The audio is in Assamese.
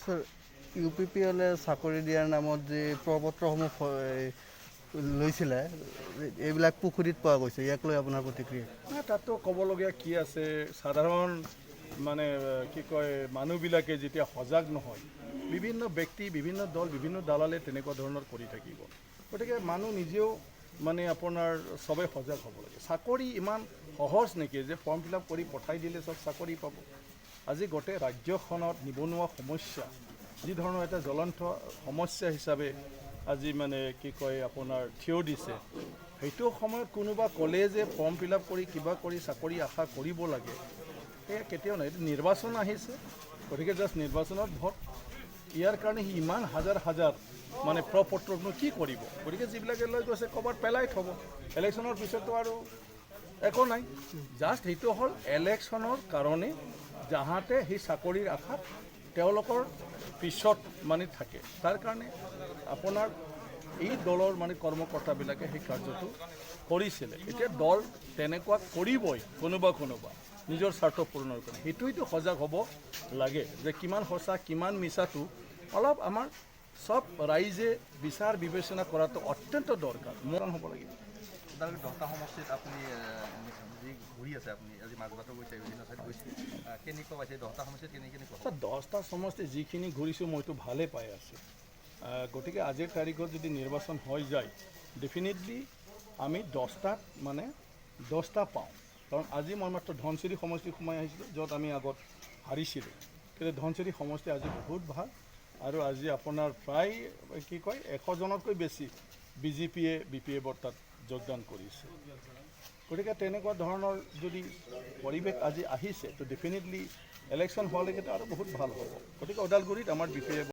স্যাৰ ইউপিপিএলে চাকৰি দিয়াৰ নামত যে প্ৰপত্ৰসমূহ লৈছিলে এইবিলাক পুখুৰীত পোৱা গৈছে, ইয়াক লৈ আপোনাৰ প্ৰতিক্ৰিয়া? তাতো ক'বলগীয়া কি আছে, সাধাৰণ মানে কি কয় মানুহবিলাকে যেতিয়া সজাগ নহয়, বিভিন্ন ব্যক্তি বিভিন্ন দল বিভিন্ন দালালে তেনেকুৱা ধৰণৰ কৰি থাকিব। গতিকে মানুহ নিজেও মানে আপোনাৰ চবেই সজাগ হ'ব লাগে। চাকৰি ইমান সহজ নেকি যে ফৰ্ম ফিল আপ কৰি পঠাই দিলে চব চাকৰি পাব? আজি গোটেই ৰাজ্যখনত নিবনুৱা সমস্যা যি ধৰণৰ এটা জ্বলন্ত সমস্যা হিচাপে আজি মানে কি কয় আপোনাৰ থিয় দিছে, সেইটো সময়ত কোনোবা ক'লে যে ফৰ্ম ফিল আপ কৰি কিবা কৰি চাকৰি আশা কৰিব লাগে, সেয়া কেতিয়াও নাই। এইটো নিৰ্বাচন আহিছে, গতিকে জাষ্ট নিৰ্বাচনত ভোট, ইয়াৰ কাৰণে সি ইমান হাজাৰ হাজাৰ মানে প্ৰপত্ৰনো কি কৰিব? গতিকে যিবিলাকে লৈ গৈছে ক'ৰবাত পেলাই থ'ব, ইলেকশ্যনৰ পিছততো আৰু একো নাই। জাষ্ট সেইটো হ'ল ইলেকশ্যনৰ কাৰণে যাহাতে সেই চাকৰিৰ আশাত তেওঁলোকৰ পিছত মানে থাকে, তাৰ কাৰণে আপোনাৰ এই দলৰ মানে কৰ্মকৰ্তাবিলাকে সেই কাৰ্যটো কৰিছিলে। এতিয়া দল তেনেকুৱা কৰিবই কোনোবা নিজৰ স্বাৰ্থ পূৰণৰ কাৰণে। সেইটোৱেতো সজাগ হ'ব লাগে যে কিমান সঁচা কিমান মিছাটো অলপ আমাৰ সব ৰাইজে বিচাৰ বিবেচনা কৰাটো অত্যন্ত দৰকাৰ, মৰণ হ'ব লাগিব। ওদালগুৰি 10টা সমষ্টিত আপুনি যি ঘূৰি আছে, আপুনি আজি মাজবাটো গৈছে, বিভিন্ন ঠাইত গৈছে, কেনেকুৱা পাইছে 10টা সমষ্টিত কেনেকুৱা? 10টা সমষ্টি যিখিনি ঘূৰিছোঁ মইতো ভালেই পাই আছোঁ। গতিকে আজিৰ তাৰিখত যদি নিৰ্বাচন হৈ যায়, ডেফিনেটলি আমি 10টাত মানে 10টা পাওঁ। কাৰণ আজি মই মাত্ৰ ধনচিৰি সমষ্টি সোমাই আহিছিলোঁ, য'ত আমি আগত হাৰিছিলোঁ। কিন্তু ধনচিৰি সমষ্টি আজি বহুত ভাল, আৰু আজি আপোনাৰ প্ৰায় কি কয় 100জনতকৈ বেছি বিজেপিয়ে BPF তাত যোগদান কৰিছে। গতিকে তেনেকুৱা ধৰণৰ যদি পৰিৱেশ আজি আহিছে, তো ডেফিনেটলি ইলেকশ্যন হোৱালৈকেতো আৰু বহুত ভাল হ'ব। গতিকে ওদালগুৰিত আমাৰ BPF